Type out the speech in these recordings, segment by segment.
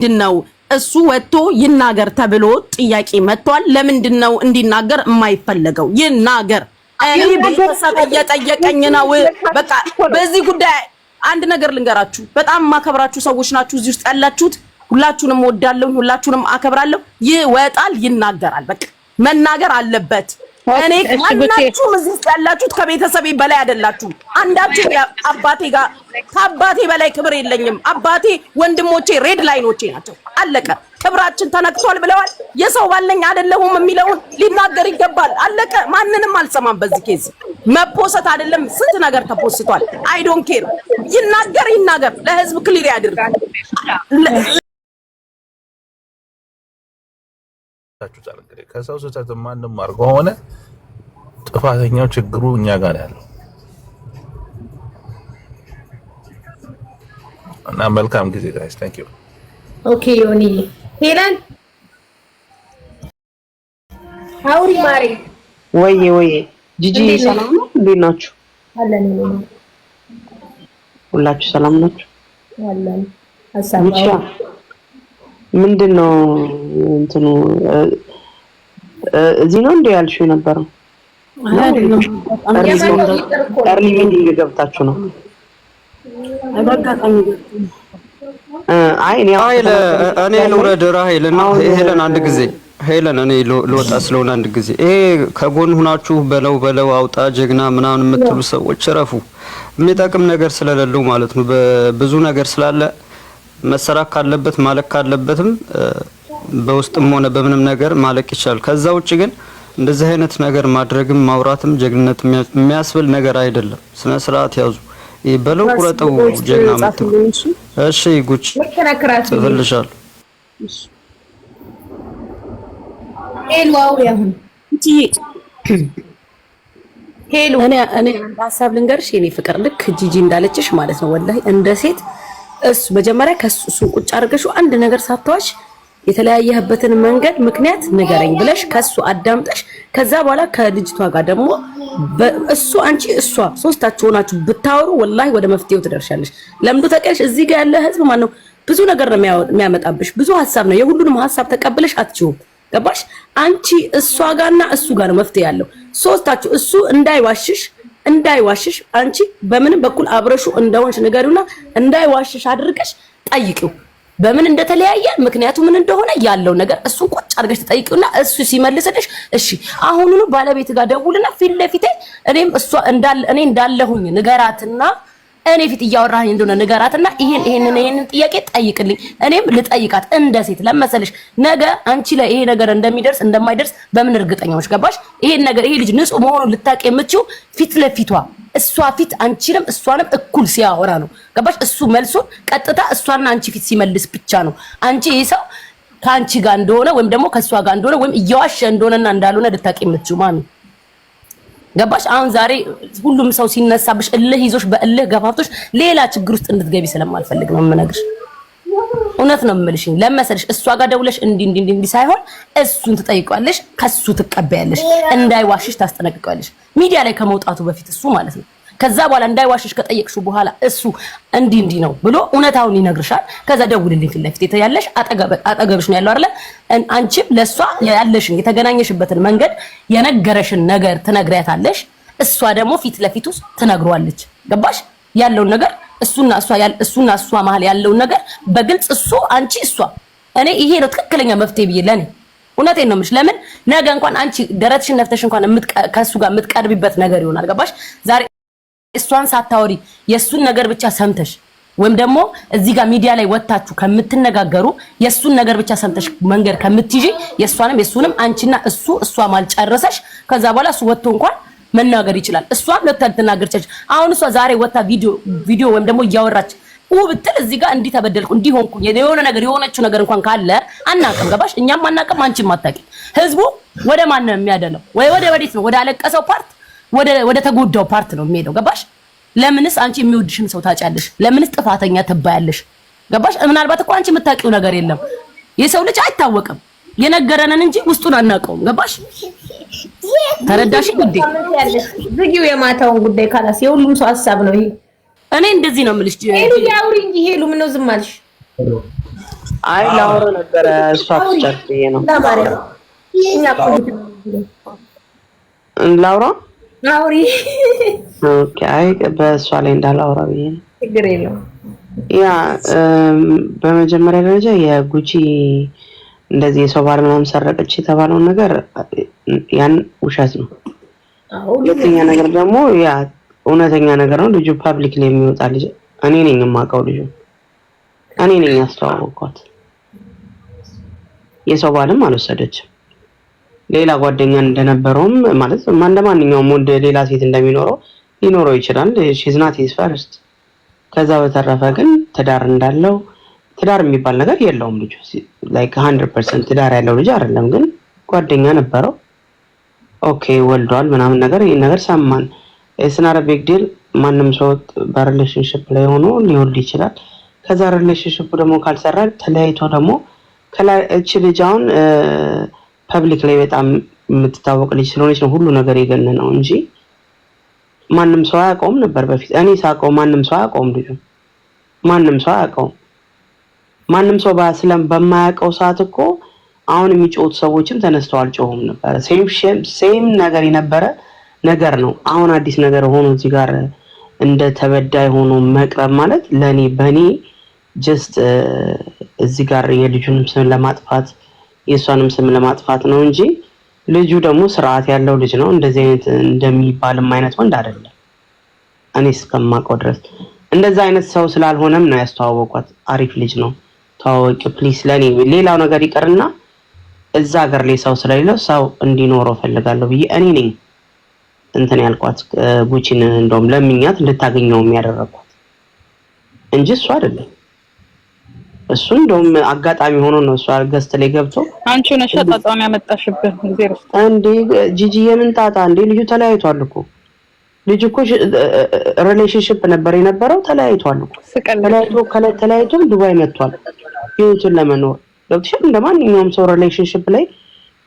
ለምንድነው እሱ ወጥቶ ይናገር ተብሎ ጥያቄ መጥቷል? ለምንድነው እንዲናገር የማይፈለገው? ይናገር። እኔ ቤተሰብ እየጠየቀኝ ነው። በቃ በዚህ ጉዳይ አንድ ነገር ልንገራችሁ። በጣም ማከብራችሁ ሰዎች ናችሁ እዚህ ውስጥ ያላችሁት። ሁላችሁንም ወዳለሁ፣ ሁላችሁንም አከብራለሁ። ይወጣል፣ ይናገራል። በቃ መናገር አለበት። እኔ ማናችሁም እዚህ ውስጥ ያላችሁት ከቤተሰቤ በላይ አይደላችሁም። አንዳችሁ አባቴ ጋር ከአባቴ በላይ ክብር የለኝም። አባቴ ወንድሞቼ ሬድ ላይኖቼ ናቸው። አለቀ። ክብራችን ተነክቷል ብለዋል። የሰው ባለኝ አይደለሁም የሚለውን ሊናገር ይገባል። አለቀ። ማንንም አልሰማም። በዚህ ኬዝ መፖሰት አይደለም ስንት ነገር ተፖስቷል። አይ ዶንት ኬር። ይናገር፣ ለህዝብ ክሊር ያድርግ። ከሰው ስህተት ማንም አድርጎ ሆነ ጥፋተኛው ችግሩ እኛ ጋር ያለው እና መልካም ጊዜ ጋይስ ታንክ ዩ ኦኬ ዮኒ ሄለን አውሪ ማሪ ወይ ጂጂ ሰላም ነው እንዴት ናችሁ አለን ነው ሁላችሁ ሰላም ናችሁ አለን አሳባው ምንድነው እንትኑ እዚህ ነው እንዴ ያልሽው ነበረው አርሊ ሚቲንግ ገብታችሁ ነው እኔ ልውረድ ራሄልና ሄለን አንድ ጊዜ ሄለን እኔ ልወጣ ስለሆነ አንድ ጊዜ ይሄ ከጎን ሁናችሁ በለው አውጣ ጀግና ምናምን የምትሉ ሰዎች ረፉ የሚጠቅም ነገር ስለሌለው ማለት ነው በብዙ ነገር ስላለ መሰራት ካለበት ማለቅ ካለበትም በውስጥም ሆነ በምንም ነገር ማለቅ ይችላል። ከዛ ውጪ ግን እንደዚህ አይነት ነገር ማድረግም ማውራትም ጀግንነት የሚያስብል ነገር አይደለም። ስነ ስርዓት ያዙ። በለው ቁረጠው ጀግና ማለት እሺ ጉጭ ተፈልሻል ሄሎ አውሪያሁን ሄሎ እኔ ሀሳብ ልንገርሽ የኔ ፍቅር ልክ ጂጂ እንዳለችሽ ማለት ነው ወላሂ እንደ ሴት እሱ መጀመሪያ ከሱ ቁጭ አድርገሽው አንድ ነገር ሳትዋሽ የተለያየህበትን መንገድ ምክንያት ንገረኝ ብለሽ ከሱ አዳምጠሽ ከዛ በኋላ ከልጅቷ ጋር ደግሞ እሱ አንቺ እሷ ሶስታችሁ ሆናችሁ ብታወሩ ወላሂ ወደ መፍትሄው ትደርሻለሽ። ለምዱ ተቀልሽ እዚህ ጋር ያለ ህዝብ ማን ነው ብዙ ነገር ነው የሚያመጣብሽ ብዙ ሐሳብ ነው የሁሉንም ሐሳብ ተቀበለሽ አትችው ገባሽ አንቺ እሷ ጋርና እሱ ጋር ነው መፍትሄ ያለው ሶስታችሁ እሱ እንዳይዋሽሽ አንቺ በምንም በኩል አብረሹ እንደሆንሽ ንገሪውና እንዳይዋሽሽ አድርገሽ ጠይቂው በምን እንደተለያየ ምክንያቱ ምን እንደሆነ ያለው ነገር እሱን ቁጭ አድርገሽ ተጠይቂውና እሱ ሲመልስልሽ እሺ አሁኑኑ ባለቤት ጋር ደውልና ፊት ለፊቴ እኔ እንዳለሁኝ ንገራትና እኔ ፊት እያወራኝ እንደሆነ ንገራትና ይሄንን ጥያቄ ጠይቅልኝ እኔም ልጠይቃት እንደ ሴት ለመሰለሽ ነገ አንቺ ላይ ይሄ ነገር እንደሚደርስ እንደማይደርስ በምን እርግጠኛ ነሽ ገባሽ ይሄ ልጅ ንጹህ መሆኑን ልታቂ የምትችው ፊት ለፊቷ እሷ ፊት አንቺንም እሷንም እኩል ሲያወራ ነው ገባሽ እሱ መልሶ ቀጥታ እሷና አንቺ ፊት ሲመልስ ብቻ ነው አንቺ ይሄ ሰው ካንቺ ጋር እንደሆነ ወይም ደግሞ ከሷ ጋር እንደሆነ ወይም እየዋሸ እንደሆነና እንዳልሆነ ልታቂ የምትችው ማሚ ገባሽ አሁን ዛሬ ሁሉም ሰው ሲነሳብሽ እልህ ይዞሽ በእልህ ገፋፍቶሽ ሌላ ችግር ውስጥ እንድትገቢ ስለማልፈልግ ነው የምነግርሽ እውነት ነው የምልሽ ለመሰለሽ እሷ ጋር ደውለሽ እንዲ ሳይሆን እሱን ትጠይቂዋለሽ ከሱ ትቀበያለሽ እንዳይዋሽሽ ታስጠነቅቂዋለሽ ሚዲያ ላይ ከመውጣቱ በፊት እሱ ማለት ነው ከዛ በኋላ እንዳይዋሽሽ ከጠየቅሽው በኋላ እሱ እንዲ ነው ብሎ እውነታውን ይነግርሻል ከዛ ደውልልኝ ፊት ለፊት ያለሽ አጠገብሽ ነው ያለው አይደል አንቺም ለሷ ያለሽን የተገናኘሽበትን መንገድ የነገረሽን ነገር ትነግሪያታለሽ እሷ ደግሞ ፊት ለፊቱ ትነግሯለች ገባሽ ያለውን ነገር እሱና እሷ መሀል ያለውን ነገር በግልጽ እሱ አንቺ እሷ እኔ ይሄ ነው ትክክለኛ መፍትሄ ብዬ ለኔ እውነቴን ነው የምልሽ ለምን ነገ እንኳን አንቺ ደረትሽን ነፍተሽ እንኳን ከሱ ጋር የምትቀርቢበት ነገር ይሆናል ገባሽ ዛሬ እሷን ሳታወሪ የሱን ነገር ብቻ ሰምተሽ ወይም ደግሞ እዚህ ጋር ሚዲያ ላይ ወጣችሁ ከምትነጋገሩ የሱን ነገር ብቻ ሰምተሽ መንገር ከምትይጂ የሱንም አንቺና እሷ ማልጨረሰሽ ከዛ በኋላ እሱ ወጥቶ እንኳን መናገር ይችላል እሷም ለተናገርች አሁን እሷ ዛሬ ወጣ ቪዲዮ ወይም ደግሞ እያወራች ብትል እዚህ ጋር እንዲ ተበደልኩ እንዲ ሆንኩ የሆነ ነገር የሆነችው ነገር እንኳን ካለ አናቀም ገባሽ እኛም አናቀም አንቺም አታቂ ህዝቡ ወደ ማን ነው የሚያደለው ወደ ወዴት ነው ወደ አለቀሰው ፓርት ወደ ተጎዳው ፓርት ነው የሚሄደው ገባሽ ለምንስ አንቺ የሚወድሽን ሰው ታጫለሽ ለምንስ ጥፋተኛ ትባያለሽ ገባሽ ምናልባት እኮ አንቺ የምታቂው ነገር የለም የሰው ልጅ አይታወቅም የነገረንን እንጂ ውስጡን አናቀውም ገባሽ ተረዳሽ ጉዴ ዝጊው የማታውን ጉዳይ ካላስ የሁሉም ሰው ሐሳብ ነው ይሄ እኔ እንደዚህ ነው የምልሽ ሄሉ ያውሪ እንጂ ሄሉ ምን ነው ዝም አልሽ አይ ላውራ ነበር እሷ አትጨርስ ነው ላውራ አውሪ ኦኬ አይ በእሷ ላይ እንዳላውራ ብዬ ነው ችግር የለውም ያ በመጀመሪያ ደረጃ የጉቺ እንደዚህ የሰው ባል ምናምን ሰረቀች የተባለው ነገር ያን ውሸት ነው ሁለተኛ ነገር ደግሞ ያ እውነተኛ ነገር ነው ልጁ ፐብሊክ ላይ የሚወጣ ልጅ እኔ ነኝ የማውቀው ልጁ እኔ ነኝ ያስተዋወቅኳት የሰው ባልም አልወሰደችም ሌላ ጓደኛ እንደነበረውም ማለት እንደማንኛውም ወንድ ሌላ ሴት እንደሚኖረው ሊኖረው ይችላል she's not his first ከዛ በተረፈ ግን ትዳር እንዳለው ትዳር የሚባል ነገር የለውም ልጁ like 100% ትዳር ያለው ልጅ አይደለም ግን ጓደኛ ነበረው ኦኬ ወልዷል ምናምን ነገር ይሄን ነገር ሰማን it's not a big deal ማንም ሰው በሪሌሽንሺፕ ላይ ሆኖ ሊወልድ ይችላል ከዛ ሪሌሽንሺፕ ደግሞ ካልሰራ ተለያይቶ ደግሞ እቺ ልጅ አሁን ፐብሊክ ላይ በጣም የምትታወቅ ልጅ ስለሆነች ነው ሁሉ ነገር የገነነው እንጂ ማንም ሰው አያውቀውም ነበር በፊት እኔ ሳውቀው ማንም ሰው አያውቀውም ልጁ ማንም ሰው አያውቀውም ማንም ሰው በማያውቀው ሰዓት እኮ አሁን የሚጮቱ ሰዎችም ተነስተው አልጮሁም ነበር ሴም ነገር የነበረ ነገር ነው አሁን አዲስ ነገር ሆኖ እዚህ ጋር እንደ ተበዳይ ሆኖ መቅረብ ማለት ለኔ በኔ ጀስት እዚህ ጋር የልጁንም ስም ለማጥፋት የሷንም ስም ለማጥፋት ነው እንጂ ልጁ ደግሞ ስርዓት ያለው ልጅ ነው እንደዚህ አይነት እንደሚባልም አይነት ወንድ አይደለም እኔ እስከማውቀው ድረስ እንደዛ አይነት ሰው ስላልሆነም ነው ያስተዋወቋት አሪፍ ልጅ ነው ታወቂ ፕሊስ ለኔ ሌላው ነገር ይቀርና እዛ ሀገር ላይ ሰው ስለሌለው ሰው እንዲኖረው ፈልጋለሁ ብዬ እኔ ነኝ እንትን ያልኳት ጉቺን እንደውም ለምኛት እንድታገኘው የሚያደርጋት እንጂ እሱ አይደለም እሱ እንደውም አጋጣሚ ሆኖ ነው እሱ ገስት ላይ ገብቶ አንቺ ነሽ ጣጣውን ያመጣሽብህ ዜሮ እንዴ ጂጂ የምን ጣጣ እንዴ ልጁ ተለያይቷል እኮ ልጁ እኮ ሪሌሽንሺፕ ነበር የነበረው ተለያይቷል እኮ ተለያይቶ ዱባይ መጥቷል ህይወቱን ለመኖር ዶክተር እንደማንኛውም ሰው ሪሌሽንሺፕ ላይ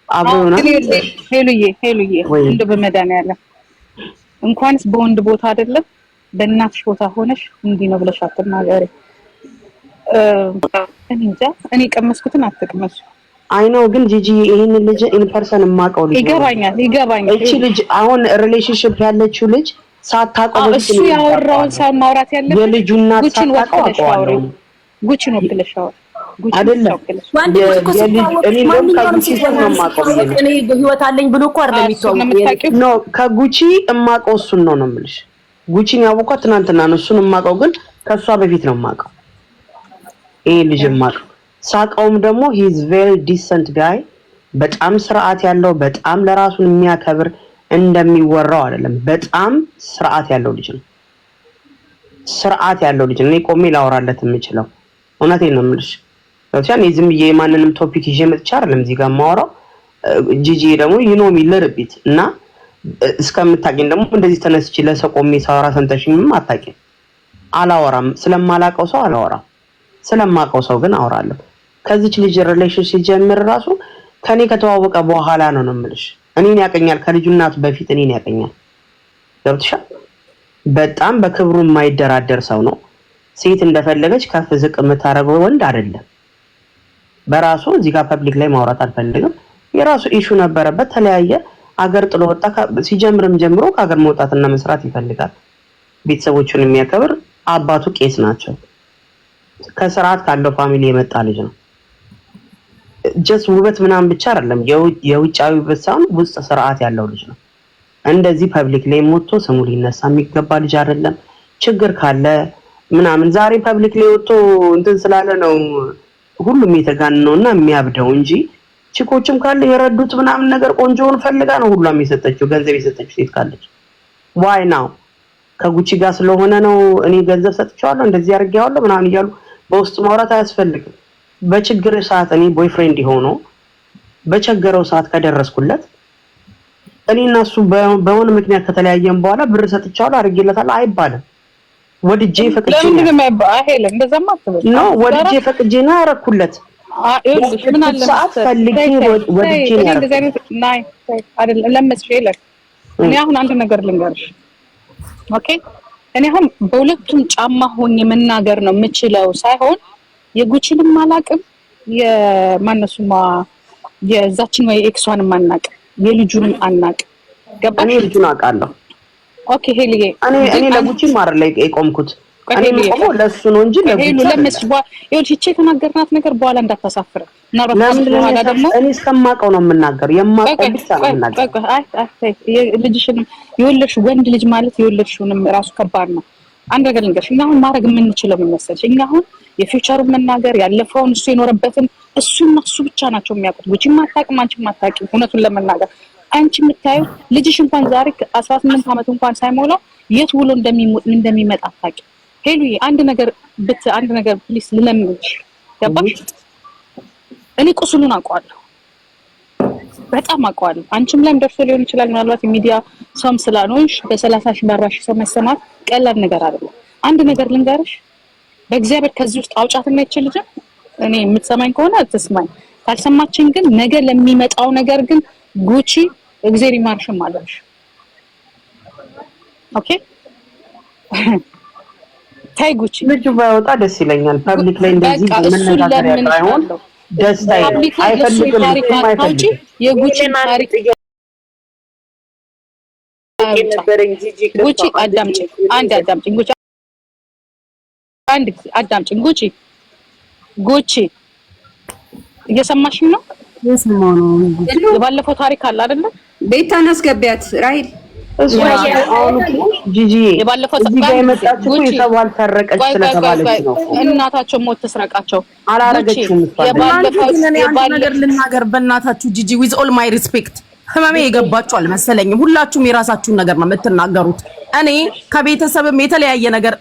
አብሮና ሄሉዬ እንደ በመድኃኒዓለም እንኳንስ በወንድ ቦታ አይደለም በእናትሽ ቦታ ሆነሽ እንዲህ ነው ብለሽ አትናገሪ እኔ ቀመስኩትን አትቀመሱ አይ ነው ግን ጂጂ ይሄን ልጅ ኢን ፐርሰን ማቀው ልጅ ይገባኛል እቺ ልጅ አሁን ሪሌሽንሺፕ ያለችው ልጅ ሳታቀው እሱ ያወራውን ማውራት ያለበት የልጁና ሳታቀው ጉቺ ነው ብለሻው አይደለም እኔ በህይወት አለኝ ብሎ እኮ አይደለም የሚተዋወቀው ነው ከጉቺ እማቀው እሱን ነው የምልሽ ጉቺን ያወቀው ትናንትና ነው እሱን እማቀው ግን ከሷ በፊት ነው የማቀው ይሄ ልጅ እማቀው ሳቀውም ደግሞ he is very decent guy በጣም ስርዓት ያለው በጣም ለራሱን የሚያከብር እንደሚወራው አይደለም በጣም ስርዓት ያለው ልጅ ነው ስርዓት ያለው ልጅ ነው እኔ ቆሜ ላወራለት የምችለው እውነቴን ነው የምልሽ ስለዚህ ዝም ብዬ ማንንም ቶፒክ ይዤ መጥቻ አይደለም እዚህ ጋር ማወራው ጂጂ ደግሞ you know me little bit እና እስከምታገኝ ደግሞ እንደዚህ ተነስቼ ለሰው ቆሜ ሳወራ ሰንተሽኝም አታውቂም አላወራም ስለማላቀው ሰው አላወራም ስለማቀው ሰው ግን አወራለሁ ከዚች ልጅ ሪሌሽን ሲጀምር ራሱ ከኔ ከተዋወቀ በኋላ ነው የምልሽ እኔን ያቀኛል ከልጁ እናት በፊት እኔን ያቀኛል ገብተሻል በጣም በክብሩ የማይደራደር ሰው ነው ሴት እንደፈለገች ከፍ ዝቅ የምታረገው ወንድ አይደለም በራሱ እዚህ ጋር ፐብሊክ ላይ ማውራት አልፈልግም የራሱ ኢሹ ነበረበት ተለያየ አገር ጥሎ ወጣ ሲጀምርም ጀምሮ ከሀገር መውጣትና መስራት ይፈልጋል ቤተሰቦቹን የሚያከብር አባቱ ቄስ ናቸው ከስርዓት ካለው ፋሚሊ የመጣ ልጅ ነው ጀስት ውበት ምናምን ብቻ አይደለም የውጫዊ ውበት ሳይሆን ውስጥ ስርዓት ያለው ልጅ ነው እንደዚህ ፐብሊክ ላይ ሞቶ ስሙ ሊነሳ የሚገባ ልጅ አይደለም ችግር ካለ ምናምን ዛሬ ፐብሊክ ላይ ወጥቶ እንትን ስላለ ነው ሁሉም የተጋነነውና የሚያብደው እንጂ ቺኮችም ካለ የረዱት ምናምን ነገር ቆንጆውን ፈልጋ ነው ሁሉም የሰጠችው ገንዘብ የሰጠችው ሴት ካለች why now ከጉቺ ጋር ስለሆነ ነው እኔ ገንዘብ ሰጥቻለሁ እንደዚህ አድርጌዋለሁ ምናምን ይያሉ በውስጥ ማውራት አያስፈልግም በችግር ሰዓት እኔ ቦይፍሬንድ ሆኖ በቸገረው ሰዓት ከደረስኩለት እኔና እሱ በሆነ ምክንያት ከተለያየን በኋላ ብር ሰጥቻለሁ አድርጌለታለሁ አይባልም ወድጄ ፈቅጄ ነው ወድጄ ፈቅጄ ነው ያረኩለት ምን አለ ሰዓት ፈልጌ ወድጄ ነው ያረኩለት አይደለም ለምትሽለክ እኔ አሁን አንድ ነገር ልንገርሽ ኦኬ እኔ አሁን በሁለቱም ጫማ ሆኜ መናገር ነው የምችለው ሳይሆን የጉቺንም አላቅም የማነሱማ የዛችን ወይ ኤክሷንም አናቅ የልጁንም አናቅ ገባሽ? እኔ ልጁን አውቃለሁ። ኦኬ ሄልዬ እኔ ለጉቺ ማር ላይ የቆምኩት እኔ የምቆመው ለሱ ነው እንጂ ለጉቺ ይኸውልሽ እቺ የተናገርናት ነገር በኋላ እንዳታሳፍረ ምናልባት በኋላ ደግሞ እኔ እስከማውቀው ነው የምናገረው የማውቀው ብቻ ነው የምናገረው። አይ ልጅሽን የወለድሽ ወንድ ልጅ ማለት የወለድሽውንም ራሱ ከባድ ነው። አንድ ነገር ልንገርሽ፣ እኛ አሁን ማድረግ የምንችለው ምን መሰለሽ? እኛ አሁን የፊውቸሩን መናገር ያለፈውን እሱ የኖረበትን እሱና እሱ ብቻ ናቸው የሚያውቁት። ጉቺም አታውቅም፣ አንቺም አታውቂም። እውነቱን ለመናገር አንቺ የምታየው ልጅሽ እንኳን ዛሬ 18 ዓመት እንኳን ሳይሞላው የት ውሎ እንደሚመጣ አታውቂም። ሄሉዬ አንድ ነገር ፕሊስ ልለምንሽ፣ ገባሽ? እኔ ቁስሉን አውቀዋለሁ፣ በጣም አውቀዋለሁ። አንቺም ላይም ደርሶ ሊሆን ይችላል። ምናልባት የሚዲያ ሰውም ስላልሆንሽ በ30 ሺህ በ40 ሺህ ሰው መሰማት ቀላል ነገር አይደለም። አንድ ነገር ልንገርሽ፣ በእግዚአብሔር ከዚህ ውስጥ አውጫትና ይችላል። እኔ የምትሰማኝ ከሆነ ትስማኝ፣ ካልሰማችኝ ግን ነገ ለሚመጣው ነገር ግን ጉቺ እግዚአብሔር ይማርሽም አለሽ። ኦኬ ታይ ጉቺ ልጁ ባይወጣ ደስ ይለኛል። ፐብሊክ ላይ እንደዚህ መነጋገር ያይሆን ደስታ አይፈልግም። የጉቺ ታሪክ ጉቺ አዳምጪኝ፣ አዳምጪኝ ጉቺ አዳምጪኝ ጉቺ እየሰማሽኝ ነው? የሰማው ነው። የባለፈው ታሪክ አለ አይደለ? ቤታን አስገቢያት ራይል ጂጂ የባለፈው የመጣችው የሰው አልሰረቀች ስለተባለች ነው። እናታቸው ሞት ተስረቃቸው አላረገችም። ነገር ልናገር በእናታችሁ ጂጂ with all my respect ህመሜ የገባችሁ አልመሰለኝም። ሁላችሁም የራሳችሁን ነገር ነው የምትናገሩት። እኔ ከቤተሰብም የተለያየ ነገር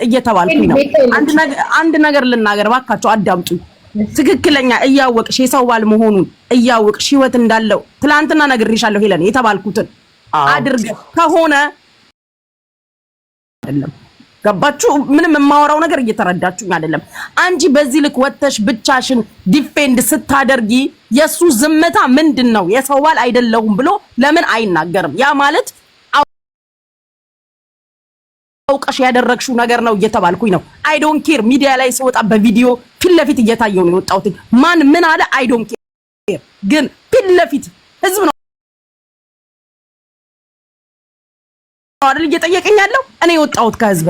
እየተባልኩኝ ነው። አንድ ነገር ልናገር፣ ባካችሁ አዳምጡ። ትክክለኛ እያወቅሽ የሰው ባል መሆኑን እያወቅሽ ህይወት እንዳለው ትላንትና ነግሬሻለሁ ሄለን የተባልኩትን አድርገሽ ከሆነ አይደለም። ገባችሁ? ምንም የማወራው ነገር እየተረዳችሁኝ አይደለም። አንቺ በዚህ ልክ ወተሽ ብቻሽን ዲፌንድ ስታደርጊ የሱ ዝምታ ምንድነው? የሰው ባል አይደለሁም ብሎ ለምን አይናገርም? ያ ማለት አውቀሽ ያደረግሽው ነገር ነው እየተባልኩኝ ነው። አይ ዶንት ኬር። ሚዲያ ላይ ስወጣ በቪዲዮ ፊት ለፊት እየታየው ነው የወጣሁት። ማን ምን አለ አይ ዶንት ኬር። ግን ፊት ለፊት ህዝብ ነው አይደል እየጠየቀኝ ያለው? እኔ የወጣሁት ከህዝብ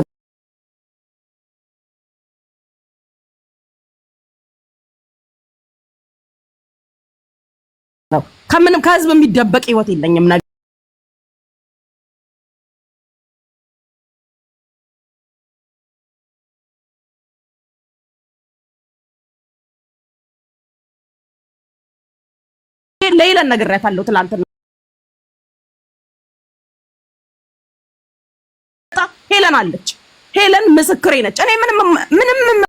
ነው። ከምንም ከህዝብ የሚደበቅ ህይወት የለኝም። ሌላን ነግሬያታለሁ ትላንትና። ሄለን አለች። ሄለን ምስክሬ ነች። እኔ ምንም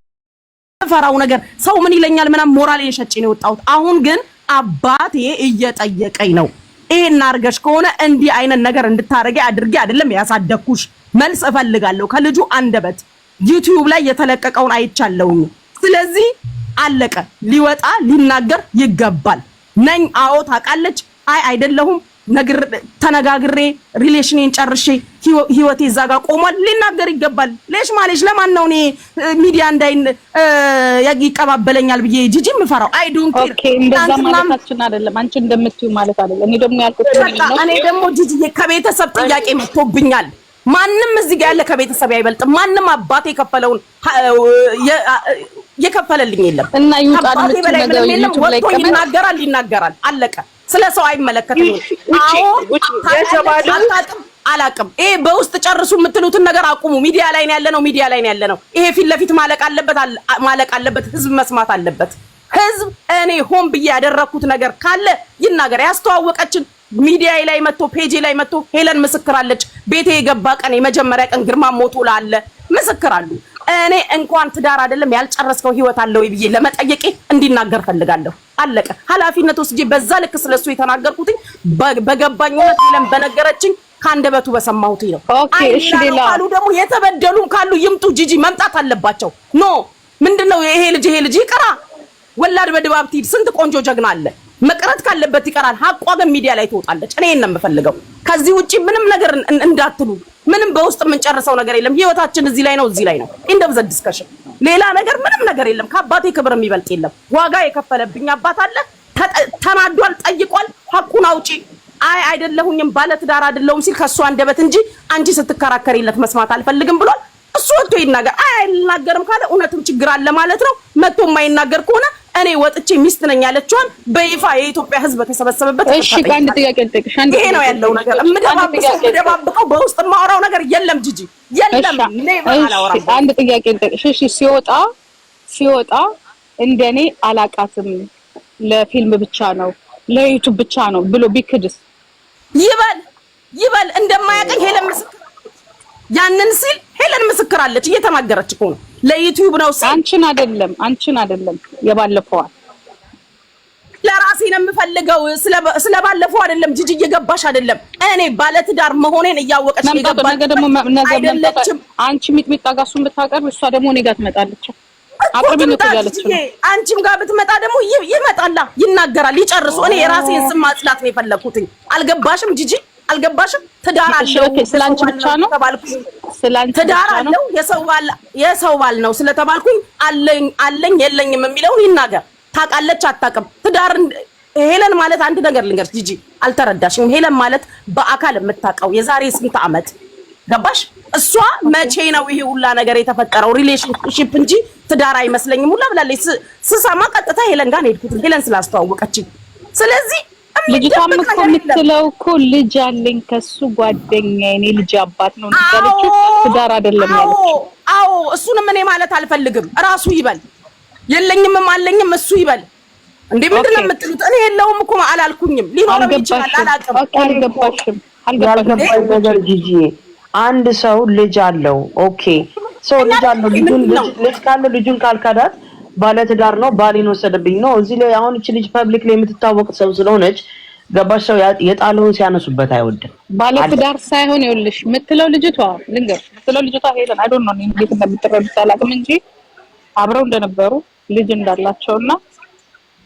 ፈራው ነገር ሰው ምን ይለኛል ምናምን ሞራሌን ሸጬ ነው የወጣሁት። አሁን ግን አባቴ እየጠየቀኝ ነው። ይሄን አርገሽ ከሆነ እንዲህ አይነት ነገር እንድታረጊ አድርጌ አይደለም ያሳደኩሽ። መልስ እፈልጋለሁ ከልጁ አንደበት። ዩቲዩብ ላይ የተለቀቀውን አይቻለሁኝ። ስለዚህ አለቀ። ሊወጣ ሊናገር ይገባል። ነኝ አዎ ታውቃለች። አይ አይደለሁም ተነጋግሬ ሪሌሽኔን ጨርሼ ህይወቴ እዛ ጋር ቆሟል። ሊናገር ይገባል። ለሽ ማለሽ ለማን ነው እኔ ሚዲያ እንዳይን ይቀባበለኛል ብዬ ጂጂ ምፈራው? አይ ዶንት ኬር። ኦኬ እንደዛ ማለታችን አይደለም፣ አንቺ እንደምትዩ ማለት አይደለም። እኔ ደግሞ ያልኩት ነው። እኔ ደግሞ ጂጂ ከቤተሰብ ጥያቄ መጥቶብኛል። ማንም እዚህ ጋር ያለ ከቤተሰብ አይበልጥም። ማንም አባቴ የከፈለውን የከፈለልኝ የለም እና ይውጣል ነገር ዩቲዩብ ላይ ይናገራል። አለቀ። ስለ ሰው አይመለከትም። አላቅም። ይሄ በውስጥ ጨርሱ የምትሉትን ነገር አቁሙ። ሚዲያ ላይ ነው ያለነው። ይሄ ፊት ለፊት ማለቅ አለበት። ህዝብ መስማት አለበት። ህዝብ እኔ ሆን ብዬ ያደረኩት ነገር ካለ ይናገር። ያስተዋወቀችን ሚዲያ ላይ መጥቶ ፔጅ ላይ መጥቶ ሄለን ምስክራለች። ቤቴ የገባ ቀን የመጀመሪያ ቀን ግርማ ሞቶ ላለ ምስክራሉ። እኔ እንኳን ትዳር አይደለም ያልጨረስከው ህይወት አለ ወይ ብዬ ለመጠየቄ እንዲናገር ፈልጋለሁ። አለቀ። ኃላፊነት ወስጄ በዛ ልክ ስለሱ የተናገርኩት በገባኝ እውነት ሄለን በነገረችኝ ካንደበቱ በሰማሁት ነው። ኦኬ እሺ። ሌላ ካሉ ደግሞ የተበደሉም ካሉ ይምጡ። ጂጂ መምጣት አለባቸው። ኖ ምንድነው ይሄ ልጅ ይቀራ። ወላድ በድባብ ትሂድ። ስንት ቆንጆ ጀግና አለ። መቅረት ካለበት ይቀራል። ሀቋ ግን ሚዲያ ላይ ትወጣለች። እኔ እና የምፈልገው ከዚህ ውጪ ምንም ነገር እንዳትሉ። ምንም በውስጥ የምንጨርሰው ነገር የለም። ህይወታችን እዚህ ላይ ነው። ኢንድ ኦፍ ዘ ዲስከሽን ሌላ ነገር ምንም ነገር የለም። ከአባቴ ክብር የሚበልጥ የለም። ዋጋ የከፈለብኝ አባት አለ። ተናዷል፣ ጠይቋል። ሐቁን አውጪ አይደለሁኝም ባለትዳር አይደለሁም ሲል ከሱ አንደበት እንጂ አንቺ ስትከራከሪለት መስማት አልፈልግም ብሏል። እሱ ወጥቶ ይናገር። አይናገርም ካለ እውነትም ችግር አለ ማለት ነው። መጥቶ የማይናገር ከሆነ እኔ ወጥቼ ሚስት ነኝ ያለችዋን በይፋ የኢትዮጵያ ሕዝብ ተሰበሰበበት። እሺ አንድ ጥያቄ ልጠይቅሽ። ይሄ ነው ያለው ነገር። የምደባብቀው በውስጥ የማወራው ነገር የለም ጂጂ፣ የለም። አንድ ጥያቄ ልጠይቅሽ። እሺ ሲወጣ እንደኔ አላቃትም ለፊልም ብቻ ነው ለዩቲዩብ ብቻ ነው ብሎ ቢክድስ? ይበል እንደማያቀኝ ሄለን ምስክር ያንን ሲል ሄለን ምስክር አለች፣ እየተናገረች እኮ ነው። ለዩቲዩብ ነው ሲል አንቺን አይደለም የባለፈዋል ለራሴ ነው የምፈልገው። ስለባለፈው አይደለም ጂጂ፣ እየገባሽ አይደለም። እኔ ባለትዳር መሆኔን እያወቀች እየገባች ነገ ደግሞ አይደለችም። አንቺ ሚጥሚጣ ጋር እሱን ብታቀርብ እሷ ደግሞ እኔ ጋር ትመጣለች። አቅርቢ ነው ትላለች። አንቺም ጋር ብትመጣ ደግሞ ይመጣላ፣ ይናገራል፣ ይጨርሱ። እኔ የራሴን ስም ማጽዳት ነው የፈለኩት። አልገባሽም ጂጂ? አልገባሽም? ትዳር አለው ስላንቺ ብቻ ነው ስላንቺ ትዳር አለው የሰው ባል ነው ስለተባልኩኝ አለኝ የለኝም የሚለውን ይናገር። ታውቃለች አታውቅም? ትዳር ሄለን ማለት አንድ ነገር ልንገርሽ ጂጂ፣ አልተረዳሽም። ሄለን ማለት በአካል የምታውቀው የዛሬ ስንት ዓመት ገባሽ? እሷ መቼ ነው ይሄ ሁላ ነገር የተፈጠረው ሪሌሽንሺፕ እንጂ ትዳር አይመስለኝም ሁላ ብላለች። ስሰማ ቀጥታ ሄለን ጋር ሄድኩት፣ ሄለን ስላስተዋወቀችኝ። ስለዚህ ልጅቷም እኮ የምትለው እኮ ልጅ አለኝ ከሱ ጓደኛዬ እኔ ልጅ አባት ነው እንታለችው፣ ትዳር አይደለም ያለችው። አዎ እሱንም እኔ ማለት አልፈልግም። ራሱ ይበል፣ የለኝም አለኝም እሱ ይበል። እንዴ ምንድነው የምትሉት? እኔ የለውም እኮ አላልኩኝም። ሊኖርም ይችላል አላውቅም። አልገባሽም ነገር ጂጂ፣ አንድ ሰው ልጅ አለው። ኦኬ ሰው ልጅ አለው። ልጅ ካለው ልጁን ካልካዳት ባለትዳር ነው ባሌን ወሰደብኝ ነው። እዚህ ላይ አሁን እቺ ልጅ ፐብሊክ ላይ የምትታወቅ ሰው ስለሆነች ገባሽ? ሰው የጣለውን ሲያነሱበት አይወድም። ባለትዳር ሳይሆን ይኸውልሽ የምትለው ልጅቷ ልንገርሽ፣ የምትለው ልጅቷ ሄለን አይ ዶንት ኖ እንዴት እንደምትረዱት አላውቅም እንጂ አብረው እንደነበሩ ልጅ እንዳላቸውና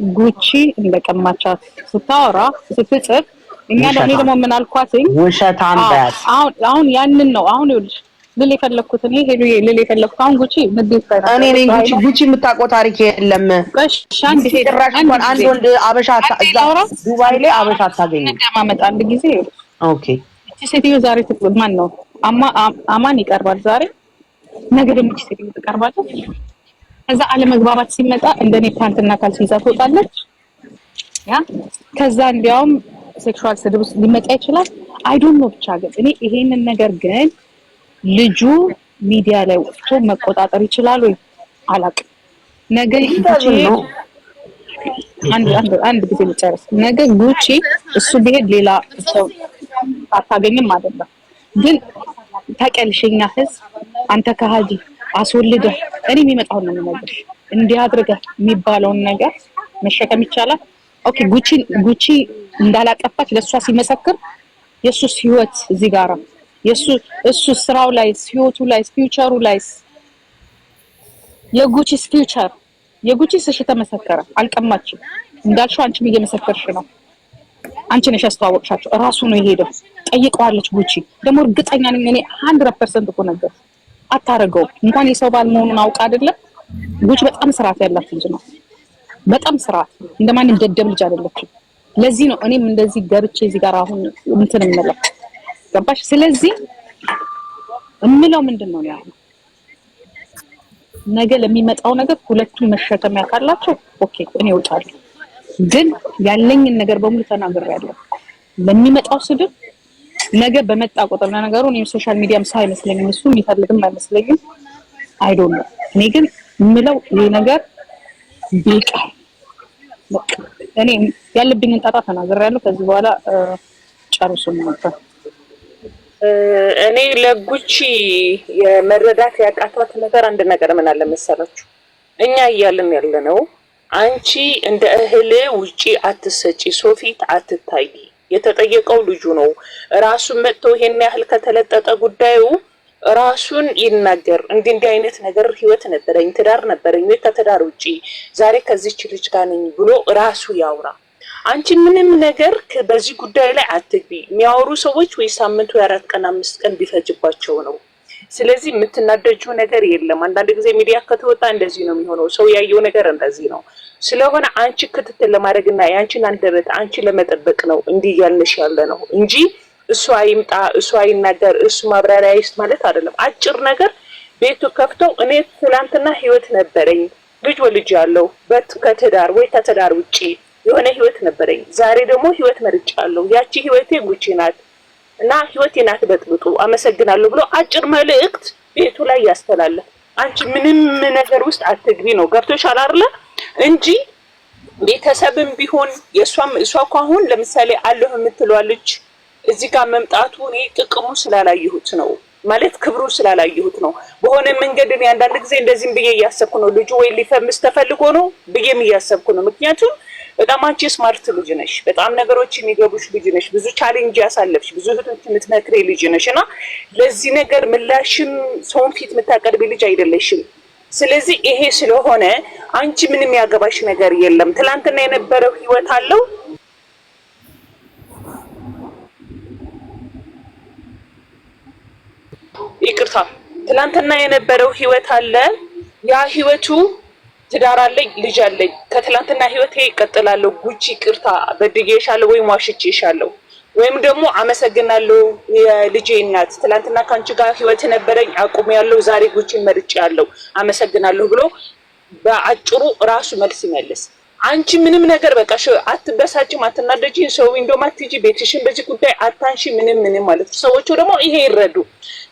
ጉቺ እንደቀማቻት ስታወራ ስትጽፍ እኛ ደግሞ ምን አልኳትኝ? ውሸታም ባያት አሁን ያንን ነው አሁን ይኸውልሽ ልል የፈለኩት እኔ ሄሉዬ ልል የፈለኩት አሁን ጉቺ ንዴት ላይ እኔ ነኝ ጉቺ የምታውቀው ታሪክ የለም። አንድ ወንድ አበሻ እዛ ዱባይ ላይ አበሻ አታገኝም። እንደማመጣ አንድ ጊዜ ኦኬ እቺ ሴትዮ ዛሬ ማን ነው አማን ይቀርባል ዛሬ ነገ ደግሞ እቺ ሴትዮ ትቀርባለች። ከዛ አለመግባባት ሲመጣ እንደኔ ፓንትና ካልሲ ይዛ ትወጣለች። ያ ከዛ እንዲያውም ሴክሹዋል ስድብ ሊመጣ ይችላል። አይ ዶንት ኖ ብቻ ግን እኔ ይሄንን ነገር ግን ልጁ ሚዲያ ላይ ወጥቶ መቆጣጠር ይችላል ወይ አላውቅም። ነገ አንድ ጊዜ ልጨርስ። ነገ ጉቺ እሱ ቢሄድ ሌላ ሰው አታገኝም አይደለም። ግን ታቀልሽኛ ህዝብ አንተ ከሃዲ አስወልደህ እኔ የሚመጣው ነው የምነግርሽ እንዲህ አድርገህ የሚባለውን ነገር መሸከም ይቻላል። ኦኬ ጉቺ እንዳላጠፋች ለሷ ሲመሰክር የሱስ ህይወት እዚህ ጋራ እሱ ስራው ላይ ህይወቱ ላይ ፊውቸሩ ላይ የጉቺስ ፊውቸር የጉቺስ እሺ ተመሰከረ። አልቀማችም እንዳልሽው አንቺም እየመሰከርሽ ነው። አንቺ ነሽ ያስተዋወቅሻቸው። እራሱ ነው የሄደው። ጠይቀዋለች ጉቺ ደግሞ እርግጠኛ ነኝ እኔ 100% እኮ ነገር አታረገው እንኳን የሰው ባል መሆኑን አውቃ አይደለም። ጉቺ በጣም ስርዓት ያላት ልጅ ነው። በጣም ስርዓት እንደማንም ደደብ ልጅ አይደለችም። ለዚህ ነው እኔም እንደዚህ ገብቼ እዚህ ጋር አሁን እንትን እንመለከ ገባሽ? ስለዚህ እምለው ምንድነው ያው ነገ ለሚመጣው ነገር ሁለቱም መሸከሚያ ካላቸው ኦኬ እኔ እወጣለሁ። ግን ያለኝን ነገር በሙሉ ተናግሬያለሁ። ለሚመጣው ስድብ ነገ በመጣ ቁጥር ነገሩ እኔ ሶሻል ሚዲያም ሳይመስለኝም እሱ የሚፈልግም አይመስለኝም። አይ ዶንት ኖ እኔ ግን እምለው ይሄ ነገር ቢቃ እኔ ያለብኝን ጣጣ ተናግሬያለሁ። ከዚህ በኋላ ጨርሱ ነበር። እኔ ለጉቺ የመረዳት ያቃታት ነገር አንድ ነገር ምን አለ መሰላችሁ? እኛ እያልን ያለነው አንቺ እንደ እህል ውጪ አትሰጪ፣ ሶፊት አትታይ። የተጠየቀው ልጁ ነው። ራሱን መጥቶ ይሄን ያህል ከተለጠጠ ጉዳዩ ራሱን ይናገር። እንዲህ አይነት ነገር ህይወት ነበረኝ፣ ትዳር ነበረኝ፣ ወይ ከትዳር ውጪ ዛሬ ከዚች ልጅ ጋር ነኝ ብሎ ራሱ ያውራ። አንቺ ምንም ነገር በዚህ ጉዳይ ላይ አትግቢ። የሚያወሩ ሰዎች ወይ ሳምንት ወይ 4 ቀን 5 ቀን ቢፈጅባቸው ነው ስለዚህ የምትናደጂው ነገር የለም። አንዳንድ ጊዜ ሚዲያ ከተወጣ እንደዚህ ነው የሚሆነው። ሰው ያየው ነገር እንደዚህ ነው። ስለሆነ አንቺ ክትትል ለማድረግና ያንቺን አንደበት አንቺ ለመጠበቅ ነው እንዲህ ያልነሽ ያለ ነው እንጂ እሱ አይምጣ እሱ አይናገር እሱ ማብራሪያ ይስጥ ማለት አይደለም። አጭር ነገር ቤቱ ከፍተው እኔ ትናንትና ህይወት ነበረኝ ልጅ ወልጅ ያለው ከትዳር ወይ ከትዳር ውጪ የሆነ ህይወት ነበረኝ። ዛሬ ደግሞ ህይወት መርጫለሁ። ያቺ ህይወቴ ጉቺ ናት እና ህይወቴ ናት በጥብጡ አመሰግናለሁ ብሎ አጭር መልእክት ቤቱ ላይ ያስተላልፍ። አንቺ ምንም ነገር ውስጥ አትግቢ ነው። ገብቶሻል አይደለ? እንጂ ቤተሰብም ቢሆን እሷ እኮ አሁን ለምሳሌ አለሁ የምትለዋለች እዚህ ጋር መምጣቱ እኔ ጥቅሙ ስላላየሁት ነው ማለት ክብሩ ስላላየሁት ነው። በሆነ መንገድ እኔ አንዳንድ ጊዜ እንደዚህም ብዬ እያሰብኩ ነው ልጁ ወይ ሊፈምስ ተፈልጎ ነው ብዬም እያሰብኩ ነው። ምክንያቱም በጣም አንቺ ስማርት ልጅ ነሽ፣ በጣም ነገሮች የሚገቡሽ ልጅ ነሽ፣ ብዙ ቻሌንጅ ያሳለፍሽ፣ ብዙ እህቶች የምትመክሪ ልጅ ነሽ እና ለዚህ ነገር ምላሽም ሰውን ፊት የምታቀርቢ ልጅ አይደለሽም። ስለዚህ ይሄ ስለሆነ አንቺ ምንም ያገባሽ ነገር የለም። ትላንትና የነበረው ህይወት አለው ይቅርታ ትላንትና የነበረው ህይወት አለ። ያ ህይወቱ ትዳር አለኝ ልጅ አለኝ ከትላንትና ህይወቴ ይቀጥላለሁ። ጉቺ ይቅርታ በድጌሻለሁ ወይም ዋሽቼሻለሁ ወይም ደግሞ አመሰግናለሁ የልጄ እናት ትላንትና ካንቺ ጋር ህይወት ነበረኝ አቁሜያለሁ ዛሬ ጉቺን መርጬያለሁ አመሰግናለሁ ብሎ በአጭሩ ራሱ መልስ ይመልስ። አንቺ ምንም ነገር በቃ አትበሳጭም፣ አትናደጂ፣ ሰው እንደውም አትጂ፣ ቤትሽን በዚህ ጉዳይ አታንሺ፣ ምንም ማለት ነው። ሰዎቹ ደግሞ ይሄ ይረዱ።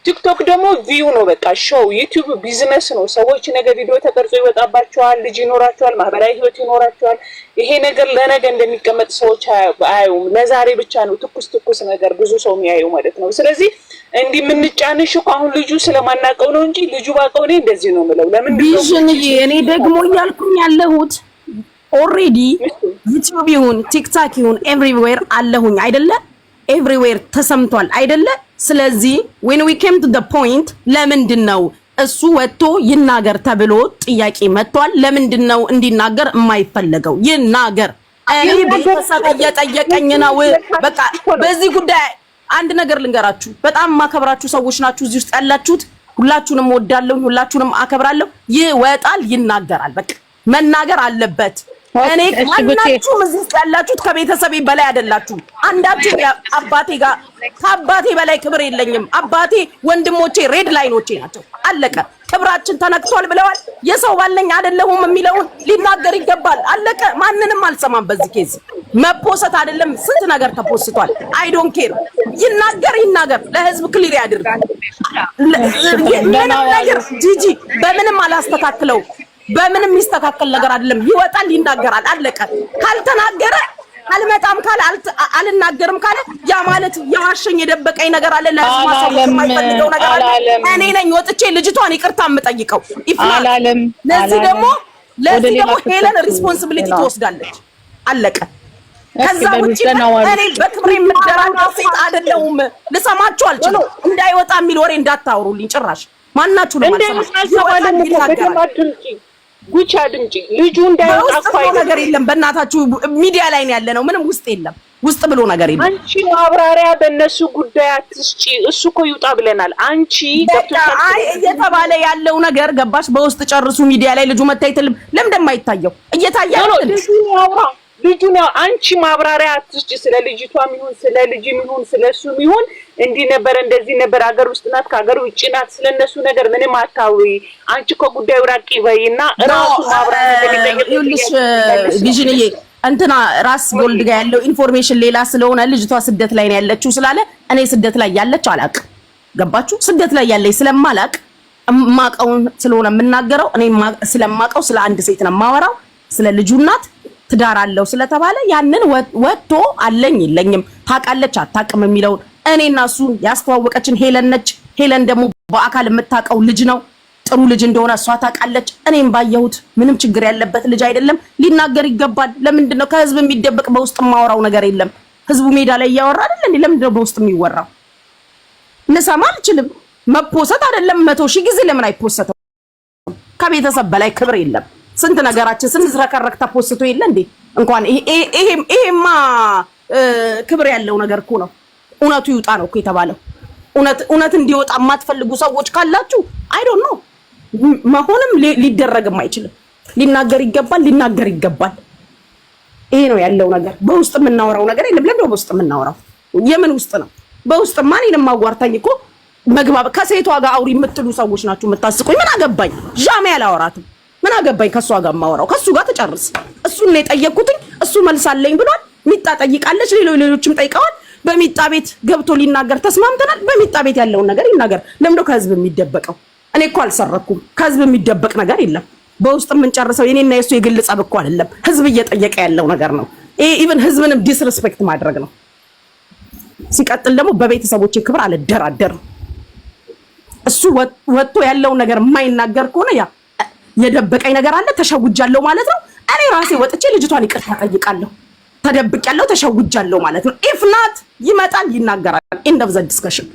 ቲክቶክ ደግሞ ቪው ነው በቃ ሾው፣ ዩቲዩብ ቢዝነስ ነው። ሰዎች ነገ ቪዲዮ ተቀርጾ ይወጣባቸዋል፣ ልጅ ይኖራቸዋል፣ ማህበራዊ ህይወት ይኖራቸዋል። ይሄ ነገር ለነገ እንደሚቀመጥ ሰዎች አያዩም። ለዛሬ ብቻ ነው ትኩስ ነገር ብዙ ሰው የሚያየው ማለት ነው። ስለዚህ እንዲህ የምንጫንሽ እኮ አሁን ልጁ ስለማናውቀው ነው እንጂ ልጁ ባውቀው እኔ እንደዚህ ነው የምለው። ለምን ቪዥን እኔ ደግሞ እያልኩኝ ያለሁት ኦሬዲ ዩቲዩብ ይሁን ቲክታክ ይሁን ኤቭሪዌር አለሁኝ አይደለ? ኤቭሪዌር ተሰምቷል አይደለ? ስለዚህ when we came to the point ለምንድን ነው እሱ ወጥቶ ይናገር ተብሎ ጥያቄ መጥቷል። ለምንድን ነው እንዲናገር የማይፈለገው? ይናገር። እኔ ቤተሰብ እየጠየቀኝ ነው። በቃ በዚህ ጉዳይ አንድ ነገር ልንገራችሁ። በጣም ማከብራችሁ ሰዎች ናችሁ እዚህ ውስጥ ያላችሁት። ሁላችሁንም ወዳለሁ፣ ሁላችሁንም አከብራለሁ። ይወጣል፣ ይናገራል። በቃ መናገር አለበት። እኔ ማናችሁም እዚህ ውስጥ ያላችሁት ከቤተሰቤ በላይ አይደላችሁም። አንዳችሁ አባቴ ጋር ከአባቴ በላይ ክብር የለኝም። አባቴ ወንድሞቼ ሬድ ላይኖቼ ናቸው። አለቀ። ክብራችን ተነክቷል ብለዋል። የሰው ባለኝ አይደለሁም የሚለውን ሊናገር ይገባል። አለቀ። ማንንም አልሰማም። በዚህ ኬዝ መፖሰት አይደለም ስንት ነገር ተፖስቷል። አይ ዶንት ኬር። ይናገር፣ ለህዝብ ክሊር ያድርግ። ምንም ነገር ጂጂ በምንም አላስተካክለው። በምንም የሚስተካከል ነገር አይደለም። ይወጣል፣ ይናገራል። አለቀ። ካልተናገረ አልመጣም ካለ አልናገርም ካለ ያ ማለት የዋሸኝ የደበቀኝ ነገር አለ። ለህዝብ ማሳወቅ የማይፈልገው ነገር አለ። እኔ ነኝ ወጥቼ ልጅቷን ይቅርታ የምጠይቀው። ይፍላል። ለዚህ ደግሞ ሄለን ሪስፖንሲቢሊቲ ትወስዳለች። አለቀ። ከዛ ውጪ እኔ በክብሬ የምደራደር ሴት አይደለሁም። ልሰማችሁ አልችልም። እንዳይወጣ የሚል ወሬ እንዳታወሩልኝ ጭራሽ ማናችሁ ነው ማለት ነው። ጉቺ አድምጪ። ልጁ እንዳይወጣ ፋይ ነገር የለም። በእናታችሁ ሚዲያ ላይ ነው ያለነው። ምንም ውስጥ የለም። ውስጥ ብሎ ነገር የለም። አንቺ ማብራሪያ በእነሱ ጉዳይ አትስጪ። እሱ እኮ ይውጣ ብለናል። አንቺ አይ እየተባለ ያለው ነገር ገባሽ? በውስጥ ጨርሱ። ሚዲያ ላይ ልጁ መታየት ለምን እንደማይታየው እየታየ አይደል? ልጁ ነው። አንቺ ማብራሪያ አትስጪ። ስለ ልጅቷም ይሁን ስለ ልጅም ይሁን ስለሱም ይሁን እንዲህ ነበር እንደዚህ ነበር፣ ሀገር ውስጥ ናት ከሀገር ውጭ ናት፣ ስለነሱ ነገር ምንም አታውሪ። አንቺ ከጉዳዩ ራቂ በይና ራሱ ማብራሪያ ይኸውልሽ ቪዥንዬ እንትና ራስ ጎልድ ጋር ያለው ኢንፎርሜሽን ሌላ ስለሆነ ልጅቷ ስደት ላይ ነው ያለችው ስላለ እኔ ስደት ላይ ያለች አላውቅም። ገባችሁ? ስደት ላይ ያለች ስለማላውቅ ማቀውን ስለሆነ የምናገረው እኔ ስለማቀው ስለ አንድ ሴት ነው የማወራው። ስለ ልጁ እናት ትዳር አለው ስለተባለ ያንን ወጥቶ አለኝ የለኝም ታውቃለች አታውቅም የሚለውን እኔና እሱ ያስተዋወቀችን ሄለን ነች። ሄለን ደግሞ በአካል የምታውቀው ልጅ ነው። ጥሩ ልጅ እንደሆነ እሷ ታውቃለች። እኔም ባየሁት ምንም ችግር ያለበት ልጅ አይደለም። ሊናገር ይገባል። ለምንድን ነው ከህዝብ የሚደበቅ? በውስጥ የማወራው ነገር የለም። ህዝቡ ሜዳ ላይ እያወራ አይደል እንዴ? ለምንድን ነው በውስጥ የሚወራው? ልሰማ አልችልም። መፖሰት አይደለም 100 ሺህ ጊዜ ለምን አይፖሰተው? ከቤተሰብ በላይ ክብር የለም። ስንት ነገራችን ስንዝረከረክ ተፖስቶ የለ እንዴ? እንኳን ይሄማ ክብር ያለው ነገር እኮ ነው። እውነቱ ይውጣ ነው እኮ የተባለው። እውነት እንዲወጣ የማትፈልጉ ሰዎች ካላችሁ አይ ዶንት ኖ መሆንም ሊደረግም አይችልም። ሊናገር ይገባል። ይሄ ነው ያለው ነገር። በውስጥ የምናወራው ነገር የለም። ለምን በውስጥ የምናወራው የምን ውስጥ ነው? በውስጥ ማንንም ማዋርታኝ እኮ መግባብ ከሴቷ ጋር አውሪ የምትሉ ሰዎች ናችሁ የምታስቁኝ። ምን አገባኝ? ጃሜ አላወራትም። ምን አገባኝ? ከሷ ጋር ማወራው ከሱ ጋር ተጨርስ። እሱን ነው የጠየቅኩትኝ። እሱ መልሳለኝ ብሏል። ሚጣ ጠይቃለች፣ ሌሎችም ጠይቀዋል። በሚጣ ቤት ገብቶ ሊናገር ተስማምተናል። በሚጣ ቤት ያለውን ነገር ይናገር። ለምንድነው ከህዝብ የሚደበቀው? እኔ እኮ አልሰረኩም። ከህዝብ የሚደበቅ ነገር የለም። በውስጥ የምንጨርሰው የኔና የሱ የግል ጸብ እኮ አይደለም። ህዝብ እየጠየቀ ያለው ነገር ነው። ይሄ ኢቭን ህዝብንም ዲስሪስፔክት ማድረግ ነው። ሲቀጥል ደግሞ በቤተሰቦቼ ክብር አልደራደርም። እሱ ወጥቶ ያለውን ነገር የማይናገር ከሆነ ያ የደበቀኝ ነገር አለ፣ ተሸውጃለሁ ማለት ነው። እኔ ራሴ ወጥቼ ልጅቷን ይቅርታ ጠይቃለሁ። ተደብቄያለሁ፣ ተሸውጃለሁ ማለት ነው። ኢፍ ናት ይመጣል፣ ይናገራል። ኤንድ ኦፍ ዘ ዲስከሽን